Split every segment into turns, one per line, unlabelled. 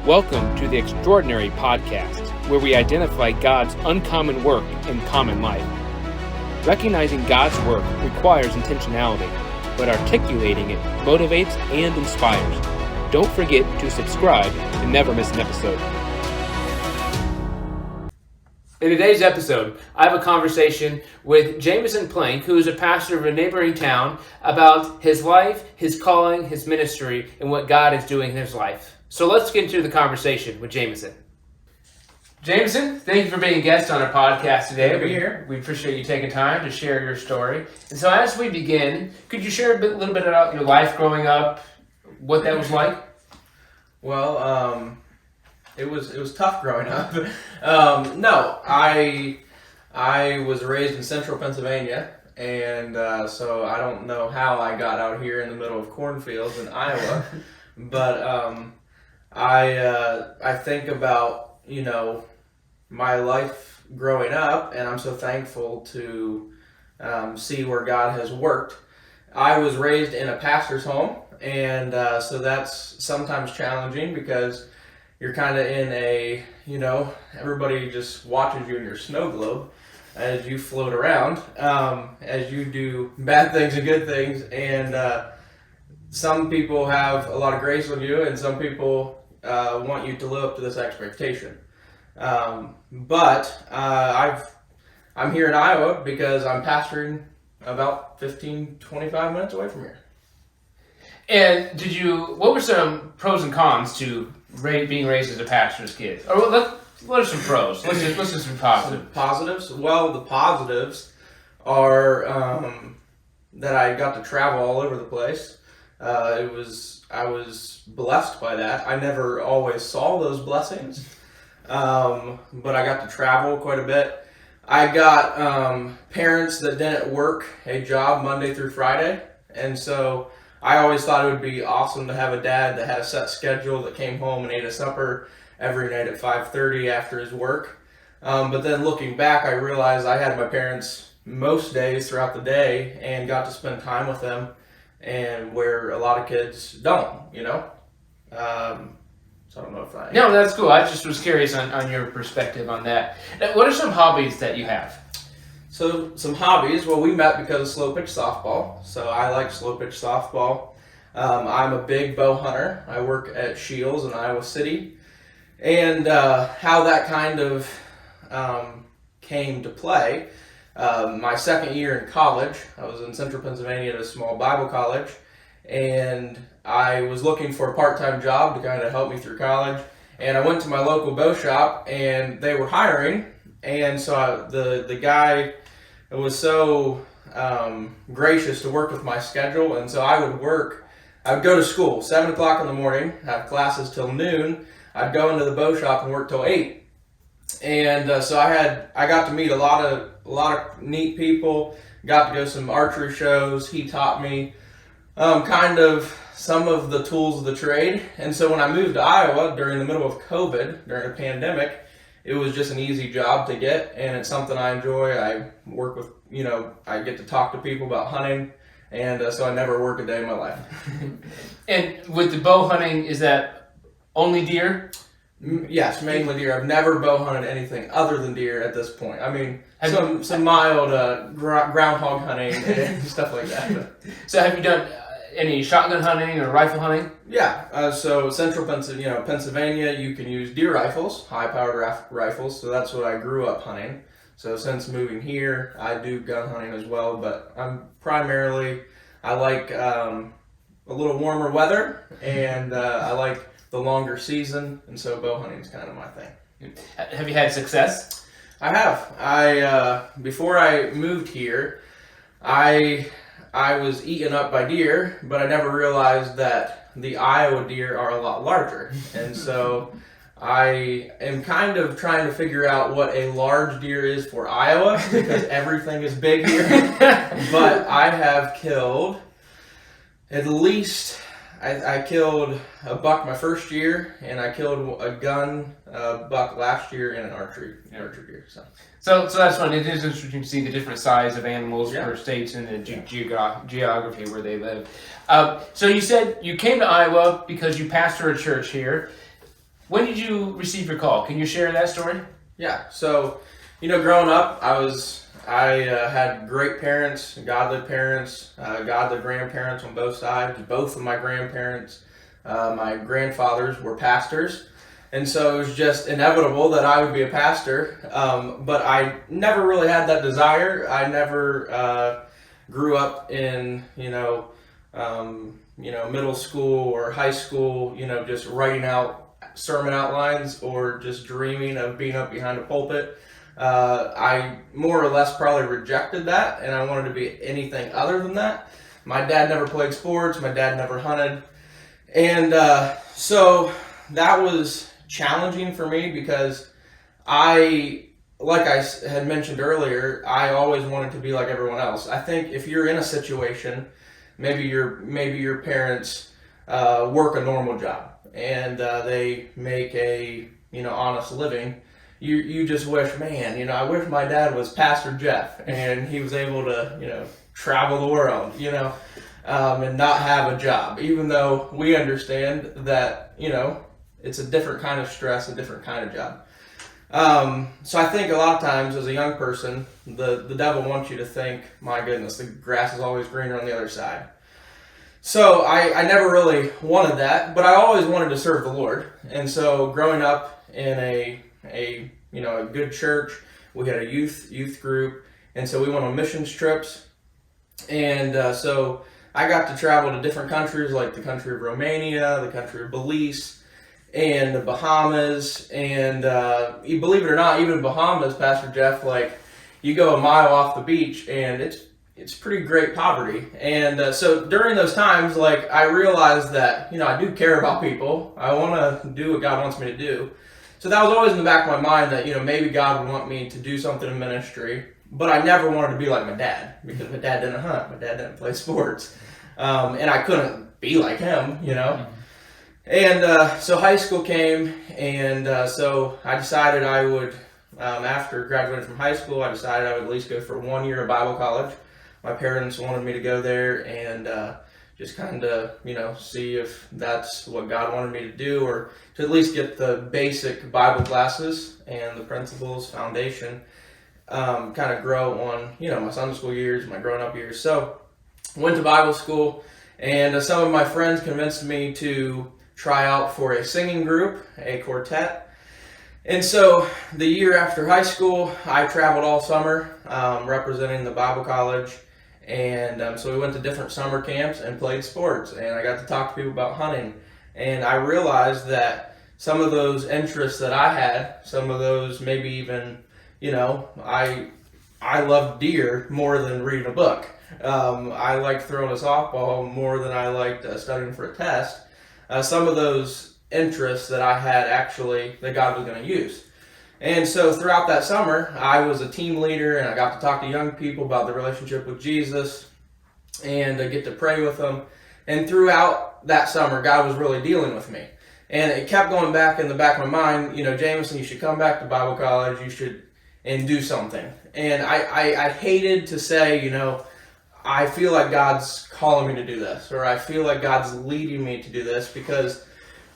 Welcome to the Extraordinary Podcast, where we identify God's uncommon work in common life. Recognizing God's work requires intentionality, but articulating it motivates and inspires. Don't forget to subscribe to never miss an episode. In today's episode, I have a conversation with Jamison Plank, who is a pastor of a neighboring town, about his life, his calling, his ministry, and what God is doing in his life. So let's get into the conversation with Jamison. Jamison, thank you for being a guest on our podcast today.
Good to be here.
We appreciate you taking time to share your story. And so as we begin, could you share a little bit about your life growing up, what that was like?
Well, it was tough growing up. No, I was raised in central Pennsylvania, and so I don't know how I got out here in the middle of cornfields in Iowa, but I think about, my life growing up, and I'm so thankful to see where God has worked. I was raised in a pastor's home, and so that's sometimes challenging because you're kind of in a, everybody just watches you in your snow globe as you float around, as you do bad things and good things, and some people have a lot of grace on you, and some people want you to live up to this expectation. But I'm here in Iowa because I'm pastoring about 15-25 minutes away from here.
And what were some pros and cons to being raised as a pastor's kid? Or what are some pros? Let's just some positives.
Some positives? Well, the positives are that I got to travel all over the place. I was blessed by that. I never always saw those blessings, but I got to travel quite a bit. I got parents that didn't work a job Monday through Friday, and so I always thought it would be awesome to have a dad that had a set schedule, that came home and ate a supper every night at 5:30 after his work. But then looking back, I realized I had my parents most days throughout the day and got to spend time with them, and where a lot of kids don't, So I don't know if I...
No, that's cool. I just was curious on your perspective on that. Now, what are some hobbies that you have?
So some hobbies, well, we met because of slow pitch softball. So I like slow pitch softball. I'm a big bow hunter. I work at Shields in Iowa City. And how that kind of came to play, my second year in college, I was in central Pennsylvania at a small Bible college, and I was looking for a part-time job to kind of help me through college. And I went to my local bow shop, and they were hiring. And so the guy was so gracious to work with my schedule, and so I would go to school 7 o'clock in the morning, have classes till noon. I'd go into the bow shop and work till 8. And so I got to meet a lot of neat people. Got to go to some archery shows. He taught me kind of some of the tools of the trade. And so when I moved to Iowa during the middle of COVID, during a pandemic, it was just an easy job to get, and it's something I enjoy. I work with, I get to talk to people about hunting, and so I never work a day in my life.
And with the bow hunting, is that only deer?
Yes, mainly deer. I've never bow hunted anything other than deer at this point. I mean, some mild groundhog hunting and stuff like that.
So have you done any shotgun hunting or rifle hunting?
Yeah, so central Pennsylvania, you can use deer rifles, high-powered rifles, so that's what I grew up hunting. So since moving here, I do gun hunting as well, but I like a little warmer weather, and I like the longer season, and so bow hunting is kind of my thing.
Have you had success?
I have. Before I moved here, I was eaten up by deer, but I never realized that the Iowa deer are a lot larger. And so I am kind of trying to figure out what a large deer is for Iowa, because everything is big here. But I have killed at least, I killed a buck my first year, and I killed a buck last year in an archery deer.
So that's fun. It is interesting to see the different size of animals per states and the geography where they live. So you said you came to Iowa because you pastor a church here. When did you receive your call? Can you share that story?
Yeah. So, growing up, I had great parents, godly grandparents on both sides. Both of my grandparents, my grandfathers were pastors. And so it was just inevitable that I would be a pastor. But I never really had that desire. I never grew up in, middle school or high school, just writing out sermon outlines or just dreaming of being up behind a pulpit. I more or less probably rejected that, and I wanted to be anything other than that. My dad never played sports. My dad never hunted. And so that was challenging for me because like I had mentioned earlier, I always wanted to be like everyone else. I think if you're in a situation, maybe your parents work a normal job and they make a honest living. You just wish, man, I wish my dad was Pastor Jeff and he was able to travel the world, and not have a job, even though we understand that it's a different kind of stress, a different kind of job. So I think a lot of times as a young person, the devil wants you to think, my goodness, the grass is always greener on the other side. So I never really wanted that, but I always wanted to serve the Lord. And so growing up in a good church, we had a youth group, and so we went on missions trips. And so I got to travel to different countries, like the country of Romania, the country of Belize, and the Bahamas. And believe it or not, even Bahamas, Pastor Jeff, like you go a mile off the beach and it's pretty great poverty. And so during those times, like I realized that, I do care about people. I want to do what God wants me to do. So that was always in the back of my mind that, maybe God would want me to do something in ministry. But I never wanted to be like my dad because my dad didn't hunt. My dad didn't play sports. And I couldn't be like him, And so high school came, and so I decided I would, after graduating from high school, I decided I would at least go for 1 year of Bible college. My parents wanted me to go there and just kind of, see if that's what God wanted me to do, or to at least get the basic Bible classes and the principles, foundation, kind of grow on, my Sunday school years, my growing up years. So went to Bible school, and some of my friends convinced me to try out for a singing group, a quartet. And so the year after high school, I traveled all summer representing the Bible college. And so we went to different summer camps and played sports. And I got to talk to people about hunting. And I realized that some of those interests that I had, some of those maybe even, I loved deer more than reading a book. I liked throwing a softball more than I liked studying for a test. Some of those interests that I had actually, that God was going to use. And so throughout that summer, I was a team leader, and I got to talk to young people about the relationship with Jesus and get to pray with them. And throughout that summer, God was really dealing with me. And it kept going back in the back of my mind, Jamison, you should come back to Bible college, you should, and do something. And I hated to say, I feel like God's calling me to do this, or I feel like God's leading me to do this, because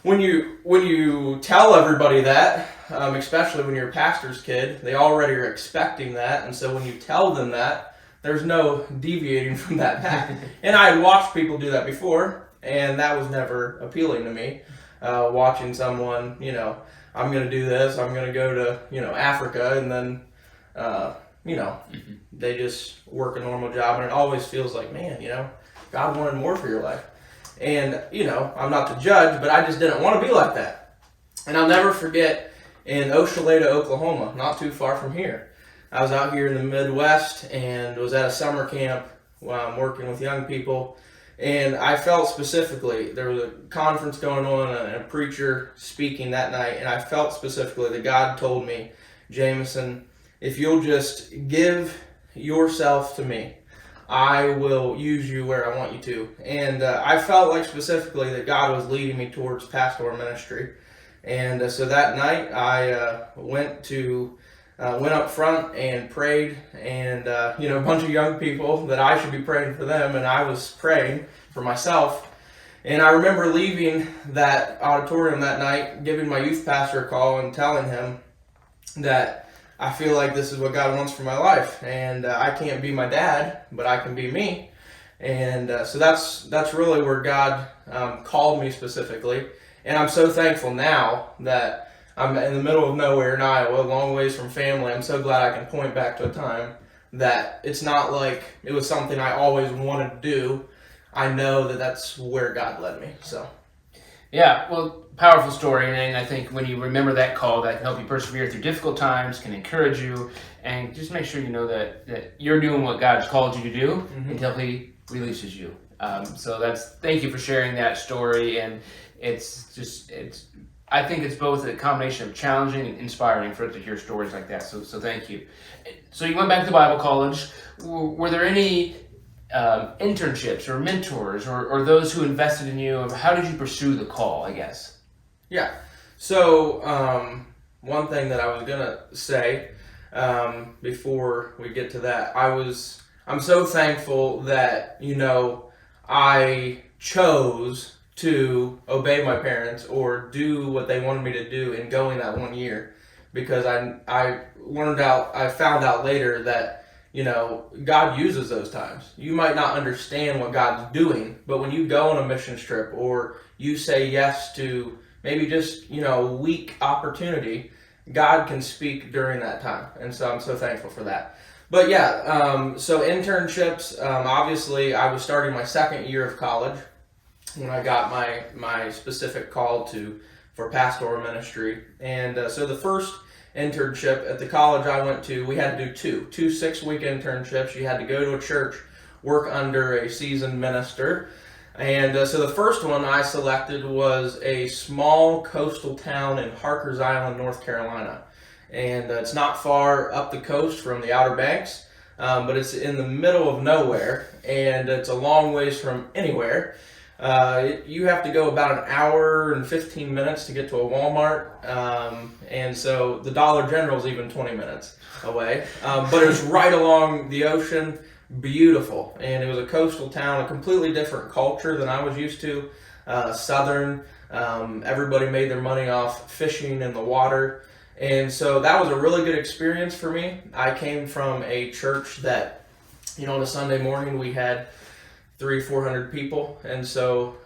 when you tell everybody that, especially when you're a pastor's kid, they already are expecting that, and so when you tell them that, there's no deviating from that path. And I had watched people do that before, and that was never appealing to me. Watching someone, I'm going to do this, I'm going to go to, Africa, and then, they just work a normal job, and it always feels like, man, God wanted more for your life. And, I'm not the judge, but I just didn't want to be like that. And I'll never forget, in Oshaleta, Oklahoma, not too far from here, I was out here in the Midwest and was at a summer camp while I'm working with young people. And I felt specifically, there was a conference going on and a preacher speaking that night, and I felt specifically that God told me, Jamison, if you'll just give yourself to me, I will use you where I want you to. And I felt like specifically that God was leading me towards pastoral ministry. And so that night I went up front and prayed, and a bunch of young people that I should be praying for them, and I was praying for myself. And I remember leaving that auditorium that night, giving my youth pastor a call and telling him that I feel like this is what God wants for my life, and I can't be my dad, but I can be me. And so that's really where God called me specifically. And I'm so thankful now that I'm in the middle of nowhere in Iowa, a long ways from family. I'm so glad I can point back to a time that it's not like it was something I always wanted to do. I know that that's where God led me. So,
yeah, well, powerful story, and I think when you remember that call, that can help you persevere through difficult times, can encourage you, and just make sure you know that you're doing what God's called you to do until He releases you. So thank you for sharing that story, and I think it's both a combination of challenging and inspiring for us to hear stories like that. So thank you. So you went back to Bible college. Were there any internships or mentors or those who invested in you? How did you pursue the call, I guess?
Yeah. So one thing that I was gonna say before we get to that, I'm so thankful that I chose to obey my parents or do what they wanted me to do in going that 1 year, because I found out later that God uses those times. You might not understand what God's doing, but when you go on a mission trip or you say yes to maybe just a week opportunity, God can speak during that time. And so I'm so thankful for that. But yeah, so internships, obviously I was starting my second year of college when I got my specific call for pastoral ministry. And so the first internship at the college I went to, we had to do two 6-week internships. You had to go to a church, work under a seasoned minister. And so the first one I selected was a small coastal town in Harkers Island, North Carolina. And it's not far up the coast from the Outer Banks, but it's in the middle of nowhere, and it's a long ways from anywhere. You have to go about an hour and 15 minutes to get to a Walmart, and so the Dollar General is even 20 minutes away. But it was right along the ocean, beautiful, and it was a coastal town, a completely different culture than I was used to, southern. Everybody made their money off fishing in the water, and so that was a really good experience for me. I came from a church that, on a Sunday morning we had 300-400 people, and so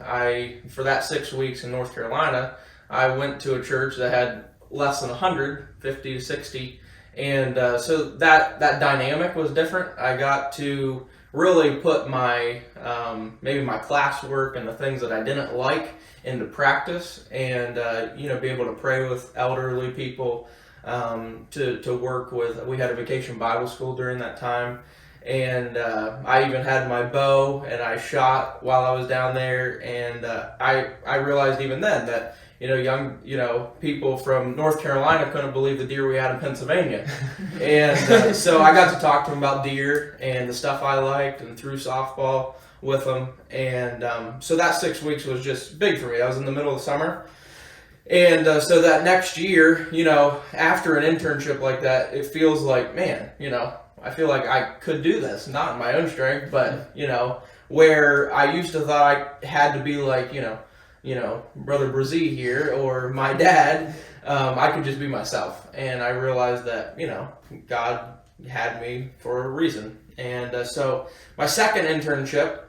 for that 6 weeks in North Carolina, I went to a church that had less than 100, 50 to 60, and so that dynamic was different. I got to really put my maybe my classwork and the things that I didn't like into practice, and be able to pray with elderly people, to work with. We had a vacation Bible school during that time. And I even had my bow, and I shot while I was down there. And I realized even then that young people from North Carolina couldn't believe the deer we had in Pennsylvania. And so I got to talk to them about deer and the stuff I liked, and threw softball with them. And so that 6 weeks was just big for me. I was in the middle of the summer. And so that next year, after an internship like that, it feels like, man, I feel like I could do this, not in my own strength, but, where I used to thought I had to be like, Brother Brazee here or my dad, I could just be myself. And I realized that, God had me for a reason. And so my second internship,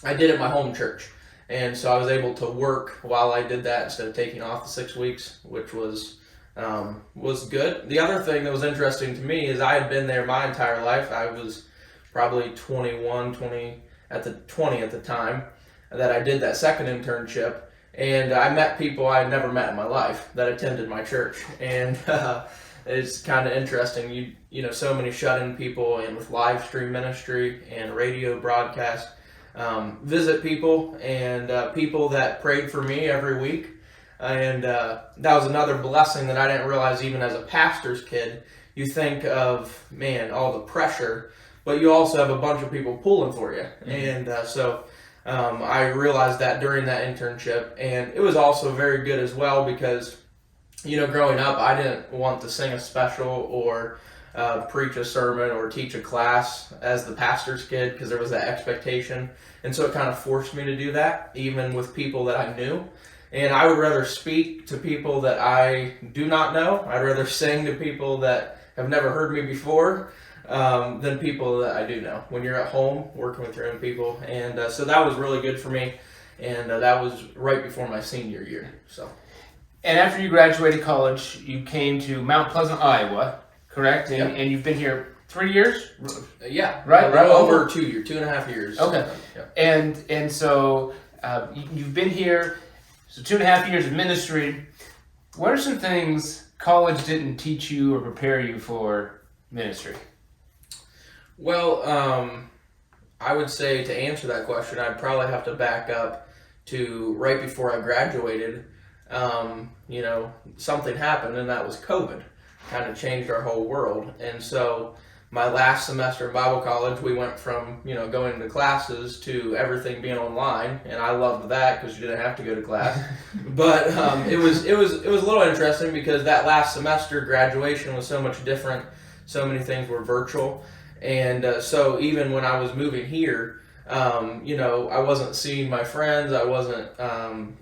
I did at my home church. And so I was able to work while I did that instead of taking off the 6 weeks, which was good. The other thing that was interesting to me is I had been there my entire life. I was probably 20 at the time that I did that second internship, and I met people I had never met in my life that attended my church. And it's kind of interesting. So many shut-in people, and with live stream ministry and radio broadcast, visit people, and people that prayed for me every week. And that was another blessing that I didn't realize even as a pastor's kid. You think of, man, all the pressure, but you also have a bunch of people pulling for you. Mm-hmm. And so I realized that during that internship. And it was also very good as well because, growing up, I didn't want to sing a special or preach a sermon or teach a class as the pastor's kid, because there was that expectation. And so it kind of forced me to do that, even with people that I knew. And I would rather speak to people that I do not know. I'd rather sing to people that have never heard me before than people that I do know. When you're at home working with your own people. And so that was really good for me. And that was right before my senior year. So.
And after you graduated college, you came to Mount Pleasant, Iowa, correct? And you've been here 3 years?
Yeah.
Right?
Over 2 years, 2.5 years.
Okay. Yeah. And so you've been here, so 2.5 years of ministry. What are some things college didn't teach you or prepare you for ministry?
Well, I would say to answer that question, I'd probably have to back up to right before I graduated. Something happened, and that was COVID. Kind of changed our whole world. And so my last semester in Bible college, we went from, going to classes to everything being online. And I loved that because you didn't have to go to class. But it was a little interesting because that last semester graduation was so much different. So many things were virtual. And so even when I was moving here, I wasn't seeing my friends. I wasn't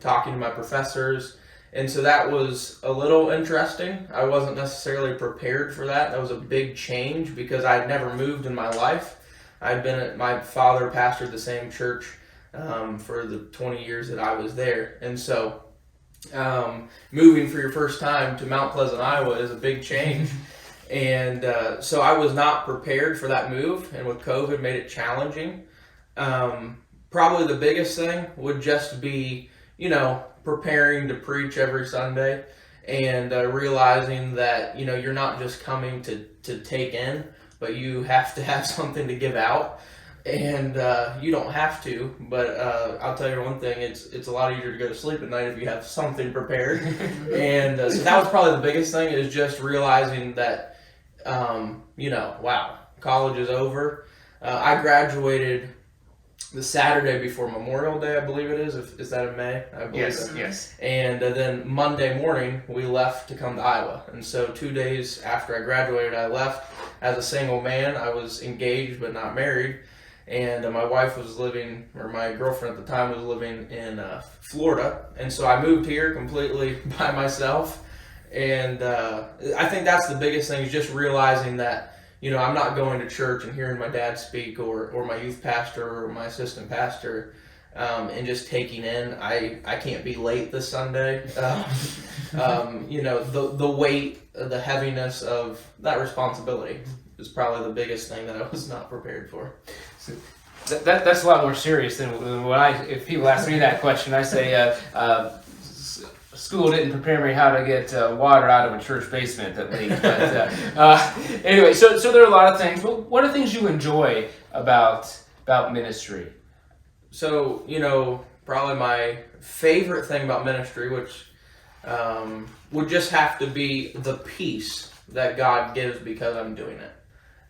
talking to my professors. And so that was a little interesting. I wasn't necessarily prepared for that. That was a big change because I'd never moved in my life. My father pastored the same church for the 20 years that I was there. And so moving for your first time to Mount Pleasant, Iowa is a big change. And so I was not prepared for that move. And with COVID, made it challenging. Probably the biggest thing would just be, preparing to preach every Sunday and realizing that, you're not just coming to take in, but you have to have something to give out. And you don't have to, but I'll tell you one thing, it's a lot easier to go to sleep at night if you have something prepared. And so that was probably the biggest thing, is just realizing that, wow, college is over. I graduated the Saturday before Memorial Day, I believe it is. Is that in May? I believe
Yes.
And then Monday morning, we left to come to Iowa. And so 2 days after I graduated, I left as a single man. I was engaged but not married. And my wife was living, or my girlfriend at the time was living in Florida. And so I moved here completely by myself. And I think that's the biggest thing, is just realizing that, I'm not going to church and hearing my dad speak or my youth pastor or my assistant pastor and just taking in. I can't be late this Sunday. The weight, the heaviness of that responsibility is probably the biggest thing that I was not prepared for.
So that's a lot more serious than when if people ask me that question, I say, school didn't prepare me how to get water out of a church basement that leaked. But anyway, so there are a lot of things. But what are things you enjoy about ministry?
So, probably my favorite thing about ministry, which would just have to be the peace that God gives because I'm doing it.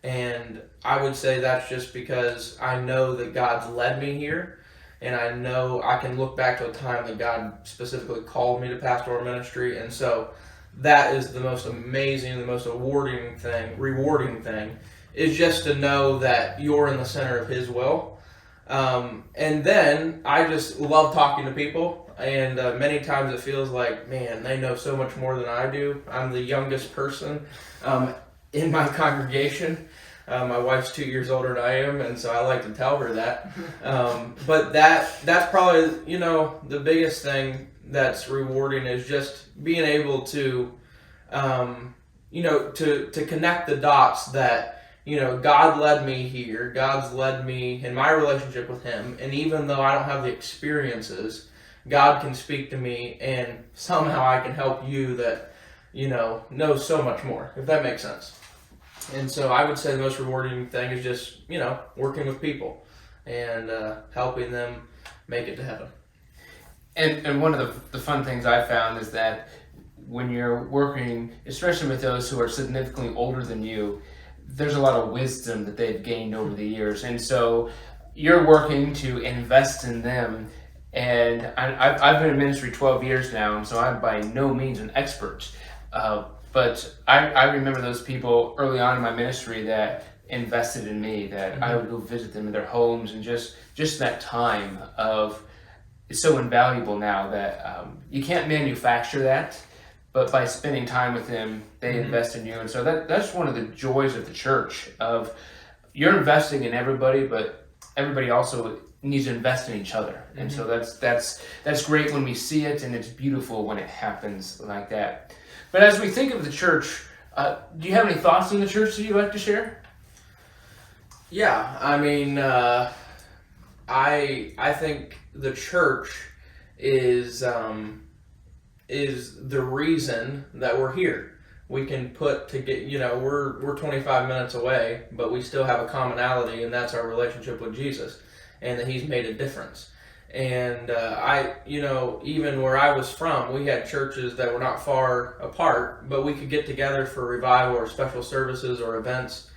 And I would say that's just because I know that God's led me here. And I know I can look back to a time that God specifically called me to pastoral ministry. And so that is the most amazing, the most rewarding thing, is just to know that you're in the center of His will. And then I just love talking to people. And many times it feels like, man, they know so much more than I do. I'm the youngest person in my congregation. My wife's 2 years older than I am, and so I like to tell her that. But that's probably, the biggest thing that's rewarding, is just being able to, to connect the dots that, God led me here. God's led me in my relationship with Him. And even though I don't have the experiences, God can speak to me, and somehow I can help you that, know so much more, if that makes sense. And so I would say the most rewarding thing is just, working with people and helping them make it to heaven.
And one of the fun things I found is that when you're working, especially with those who are significantly older than you, there's a lot of wisdom that they've gained over the years. And so you're working to invest in them. And I've been in ministry 12 years now, and so I'm by no means an expert. But I remember those people early on in my ministry that invested in me, that I would go visit them in their homes, and just that time of it's so invaluable now that you can't manufacture that, but by spending time with them, they invest in you. And so that's one of the joys of the church, of you're investing in everybody, but everybody also needs to invest in each other. And so that's great when we see it, and it's beautiful when it happens like that. But as we think of the church, do you have any thoughts on the church that you'd like to share?
Yeah, I mean, I think the church is the reason that we're here. We can put to get, we're 25 minutes away, but we still have a commonality, and that's our relationship with Jesus, and that He's made a difference. And even where I was from, we had churches that were not far apart, but we could get together for revival or special services or events.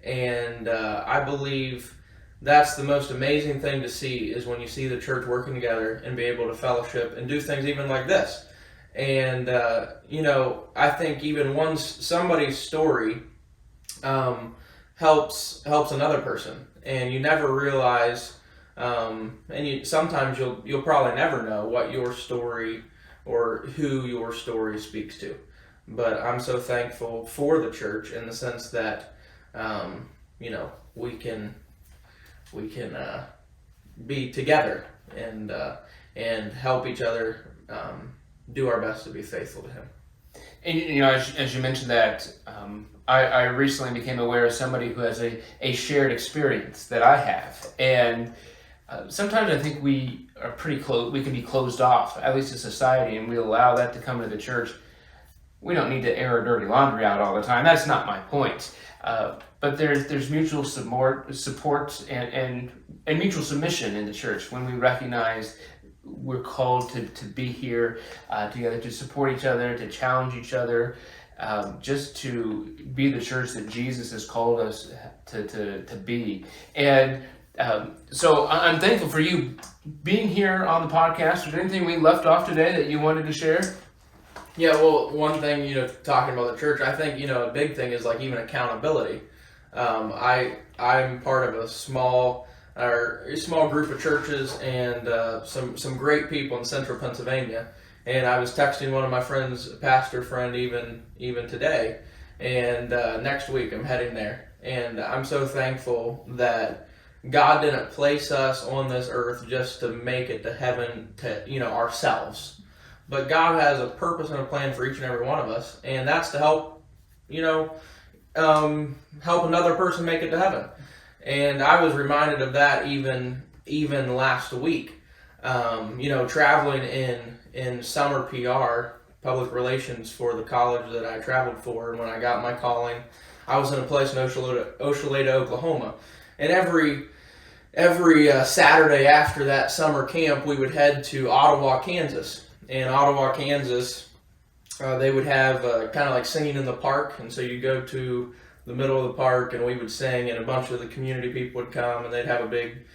And I believe that's the most amazing thing to see, is when you see the church working together and be able to fellowship and do things even like this. And I think even somebody's story helps another person, and you never realize. Sometimes you'll probably never know what your story or who your story speaks to. But I'm so thankful for the church in the sense that we can be together and help each other do our best to be faithful to Him.
And as you mentioned that, I recently became aware of somebody who has a shared experience that I have, and sometimes I think we are pretty close. We can be closed off, at least as society, and we allow that to come into the church. We don't need to air our dirty laundry out all the time. That's not my point. But there's mutual support and mutual submission in the church when we recognize we're called to be here together, to support each other, to challenge each other, just to be the church that Jesus has called us to be. And so I'm thankful for you being here on the podcast. Is there anything we left off today that you wanted to share?
Yeah, well, one thing, talking about the church, I think, a big thing is like even accountability. I'm part of a small group of churches and some great people in central Pennsylvania. And I was texting one of my friends, a pastor friend, even today. And next week I'm heading there. And I'm so thankful that God didn't place us on this earth just to make it to heaven to, ourselves. But God has a purpose and a plan for each and every one of us. And that's to help, help another person make it to heaven. And I was reminded of that even last week. Traveling in summer PR, public relations, for the college that I traveled for. And when I got my calling, I was in a place in Oshaleta, Oklahoma. And every Saturday after that summer camp, we would head to Ottawa, Kansas. In Ottawa, Kansas, they would have kind of like singing in the park. And so you go to the middle of the park and we would sing, and a bunch of the community people would come, and they'd have a big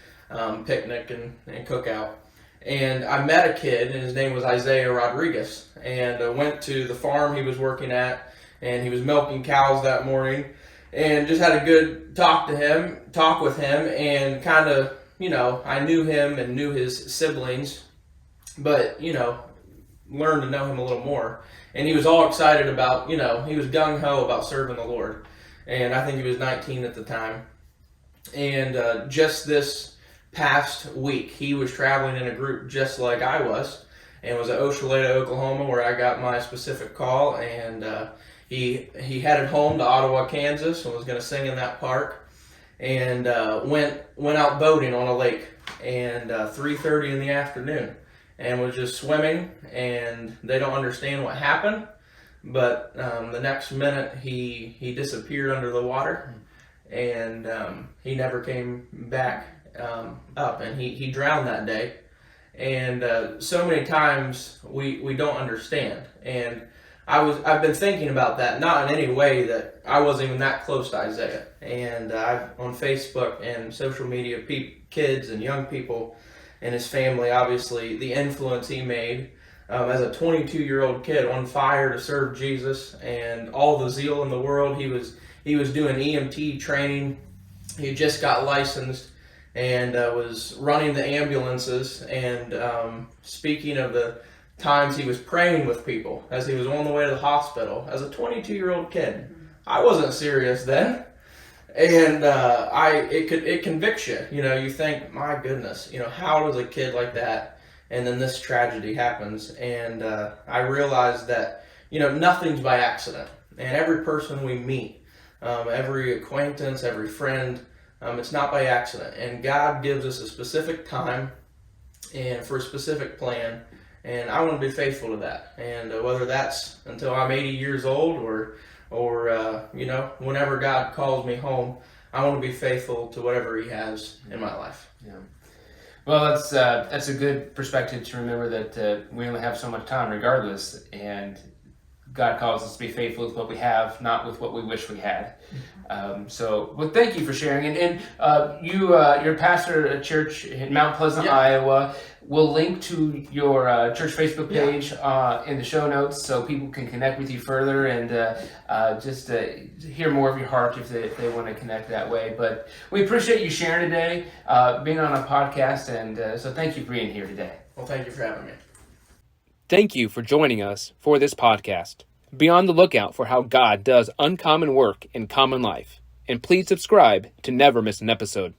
picnic and cookout. And I met a kid, and his name was Isaiah Rodriguez, and went to the farm he was working at, and he was milking cows that morning, and just had a good talk with him, and kind of, I knew him and knew his siblings, but, learned to know him a little more. And he was all excited about, he was gung-ho about serving the Lord. And I think he was 19 at the time. And just this past week, he was traveling in a group just like I was, and was at Oshaleta, Oklahoma, where I got my specific call. And he headed home to Ottawa, Kansas, and was going to sing in that park. And went out boating on a lake, and 3:30 in the afternoon, and was just swimming. And they don't understand what happened, but the next minute he disappeared under the water, and he never came back up, and he drowned that day. And so many times we don't understand. And I've been thinking about that, not in any way that I wasn't even that close to Isaiah. And I've on Facebook and social media, kids and young people and his family, obviously the influence he made as a 22-year-old kid on fire to serve Jesus and all the zeal in the world. He was doing EMT training. He just got licensed and was running the ambulances. And speaking of the times he was praying with people as he was on the way to the hospital as a 22-year-old kid. I wasn't serious then. And it convicts you. You think, my goodness, how does a kid like that, and then this tragedy happens. And I realized that, nothing's by accident. And every person we meet, every acquaintance, every friend, it's not by accident. And God gives us a specific time and for a specific plan. And I want to be faithful to that. And whether that's until I'm 80 years old or whenever God calls me home, I want to be faithful to whatever He has in my life.
Yeah. Well, that's a good perspective to remember that we only have so much time regardless, and God calls us to be faithful with what we have, not with what we wish we had. Well, thank you for sharing. And you're a pastor at a church in Mount Pleasant, Iowa. We'll link to your church Facebook page in the show notes so people can connect with you further and just hear more of your heart if they want to connect that way. But we appreciate you sharing today, being on a podcast, and so thank you for being here today.
Well, thank you for having me.
Thank you for joining us for this podcast. Be on the lookout for how God does uncommon work in common life. And please subscribe to never miss an episode.